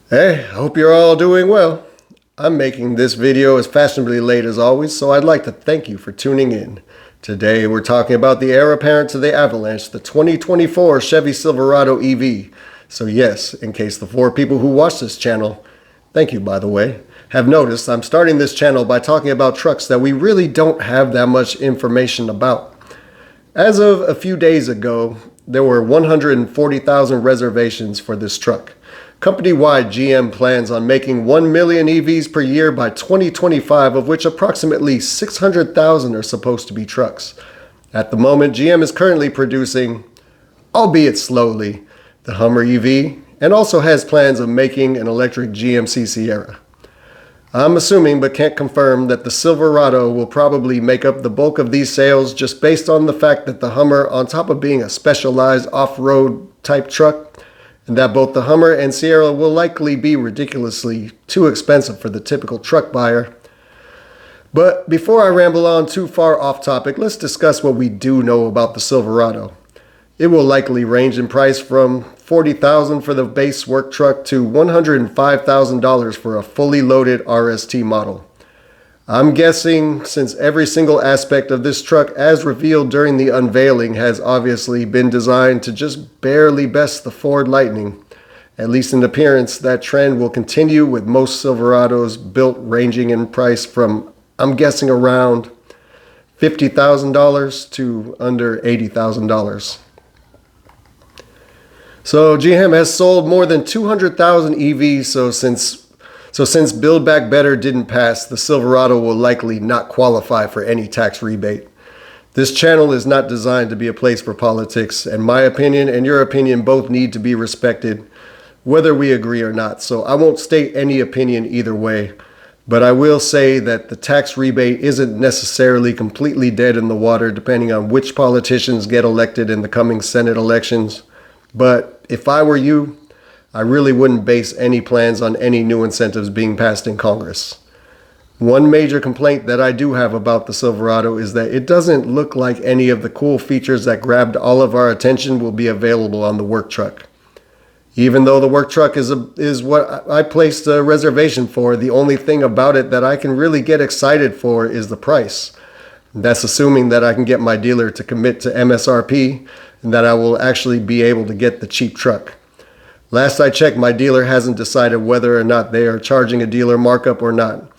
Hey, I hope you're all doing well. I'm making this video as fashionably late as always, so I'd like to thank you for tuning in. Today we're talking about the heir apparent to the Avalanche, the 2024 Chevy Silverado EV. So yes, in case the 4 people who watch this channel, thank you by the way, have noticed, I'm starting this channel by talking about trucks that we really don't have that much information about. As of a few days ago, there were 140,000 reservations for this truck. Company-wide, GM plans on making 1 million EVs per year by 2025, of which approximately 600,000 are supposed to be trucks. At the moment, GM is currently producing, albeit slowly, the Hummer EV, and also has plans of making an electric GMC Sierra. I'm assuming, but can't confirm, that the Silverado will probably make up the bulk of these sales just based on the fact that the Hummer, on top of being a specialized off-road type truck, and that both the Hummer and Sierra will likely be ridiculously too expensive for the typical truck buyer. But before I ramble on too far off topic, let's discuss what we do know about the Silverado. It will likely range in price from $40,000 for the base work truck to $105,000 for a fully loaded RST model. I'm guessing, since every single aspect of this truck as revealed during the unveiling has obviously been designed to just barely best the Ford Lightning, at least in appearance, that trend will continue with most Silverados built ranging in price from, I'm guessing, around $50,000 to under $80,000. So GM has sold more than 200,000 EVs, so since Build Back Better didn't pass, the Silverado will likely not qualify for any tax rebate. This channel is not designed to be a place for politics, and my opinion and your opinion both need to be respected, whether we agree or not, so I won't state any opinion either way. But I will say that the tax rebate isn't necessarily completely dead in the water depending on which politicians get elected in the coming Senate elections. But if I were you, I really wouldn't base any plans on any new incentives being passed in Congress. One major complaint that I do have about the Silverado is that it doesn't look like any of the cool features that grabbed all of our attention will be available on the work truck. Even though the work truck is what I placed a reservation for, the only thing about it that I can really get excited for is the price. That's assuming that I can get my dealer to commit to MSRP and that I will actually be able to get the cheap truck. Last I checked, my dealer hasn't decided whether or not they are charging a dealer markup or not.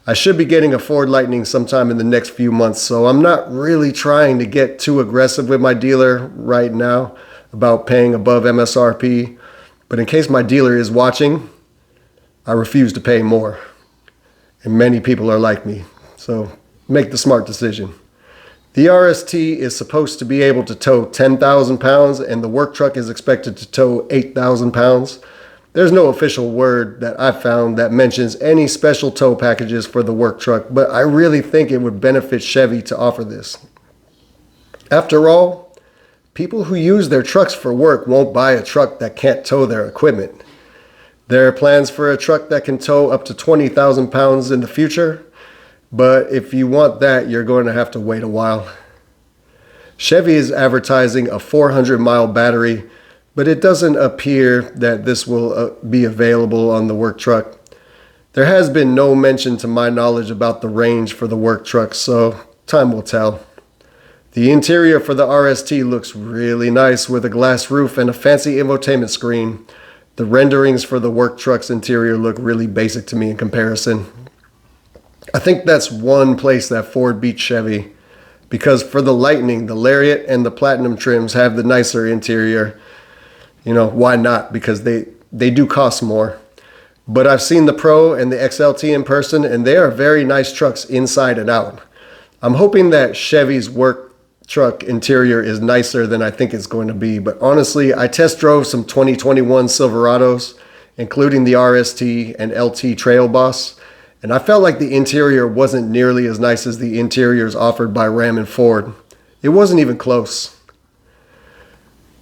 I should be getting a Ford Lightning sometime in the next few months, so I'm not really trying to get too aggressive with my dealer right now about paying above MSRP. But in case my dealer is watching, I refuse to pay more. And many people are like me, so make the smart decision. The RST is supposed to be able to tow 10,000 pounds, and the work truck is expected to tow 8,000 pounds. There's no official word that I've found that mentions any special tow packages for the work truck, but I really think it would benefit Chevy to offer this. After all, people who use their trucks for work won't buy a truck that can't tow their equipment. There are plans for a truck that can tow up to 20,000 pounds in the future, but if you want that, you're going to have to wait a while. Chevy is advertising a 400-mile battery, but it doesn't appear that this will be available on the work truck. There has been no mention to my knowledge about the range for the work truck, so time will tell. The interior for the RST looks really nice with a glass roof and a fancy infotainment screen. The renderings for the work truck's interior look really basic to me in comparison. I think that's one place that Ford beat Chevy, because for the Lightning, the Lariat and the Platinum trims have the nicer interior. You know, why not? Because they do cost more. But I've seen the Pro and the XLT in person, and they are very nice trucks inside and out. I'm hoping that Chevy's work truck interior is nicer than I think it's going to be, but honestly, I test drove some 2021 Silverados, including the RST and LT Trail Boss, and I felt like the interior wasn't nearly as nice as the interiors offered by Ram and Ford. It wasn't even close.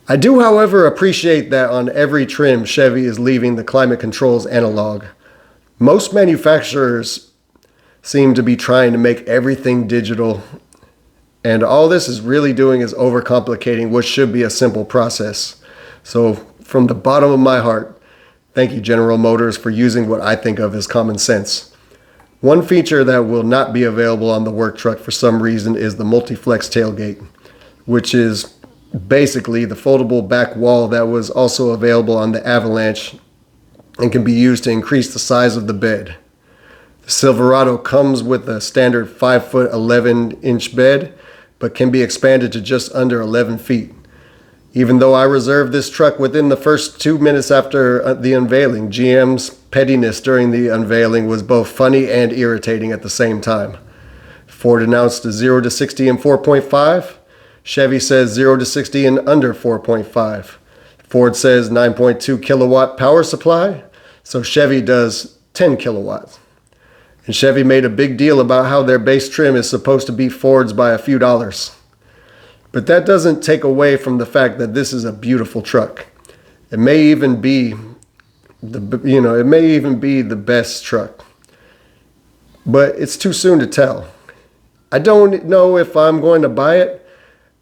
I do, however, appreciate that on every trim, Chevy is leaving the climate controls analog. Most manufacturers seem to be trying to make everything digital, and all this is really doing is overcomplicating what should be a simple process. So from the bottom of my heart, Thank you, General Motors, for using what I think of as common sense. One feature that will not be available on the work truck for some reason is the multi-flex tailgate, which is basically the foldable back wall that was also available on the Avalanche and can be used to increase the size of the bed. The Silverado comes with a standard 5-foot 11-inch bed, but can be expanded to just under 11 feet. Even though I reserved this truck within the first 2 minutes after the unveiling, GM's pettiness during the unveiling was both funny and irritating at the same time. Ford announced a 0 to 60 in 4.5. Chevy says 0 to 60 in under 4.5. Ford says 9.2 kilowatt power supply, so Chevy does 10 kilowatts. And Chevy made a big deal about how their base trim is supposed to beat Ford's by a few dollars. But that doesn't take away from the fact that this is a beautiful truck. It may even be the best truck. But it's too soon to tell. I don't know if I'm going to buy it,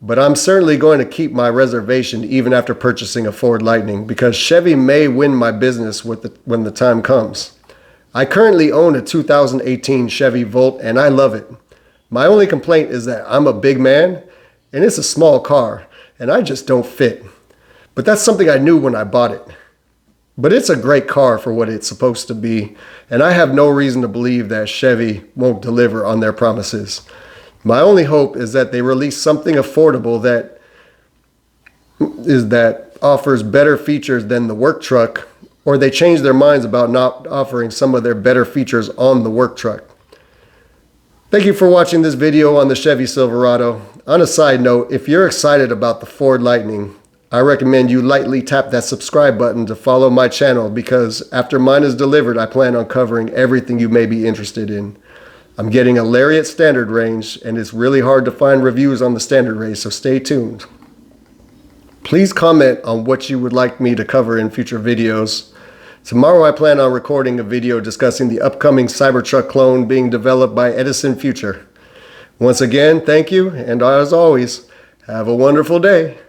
but I'm certainly going to keep my reservation even after purchasing a Ford Lightning, because Chevy may win my business when the time comes. I currently own a 2018 Chevy Volt and I love it. My only complaint is that I'm a big man and it's a small car and I just don't fit. But that's something I knew when I bought it. But it's a great car for what it's supposed to be, and I have no reason to believe that Chevy won't deliver on their promises. My only hope is that they release something affordable that offers better features than the work truck, or they change their minds about not offering some of their better features on the work truck. Thank you for watching this video on the Chevy Silverado. On a side note, if you're excited about the Ford Lightning, I recommend you lightly tap that subscribe button to follow my channel, because after mine is delivered, I plan on covering everything you may be interested in. I'm getting a Lariat standard range, and it's really hard to find reviews on the standard range, so stay tuned. Please comment on what you would like me to cover in future videos. Tomorrow I plan on recording a video discussing the upcoming Cybertruck clone being developed by Edison Future. Once again, thank you, and as always, have a wonderful day.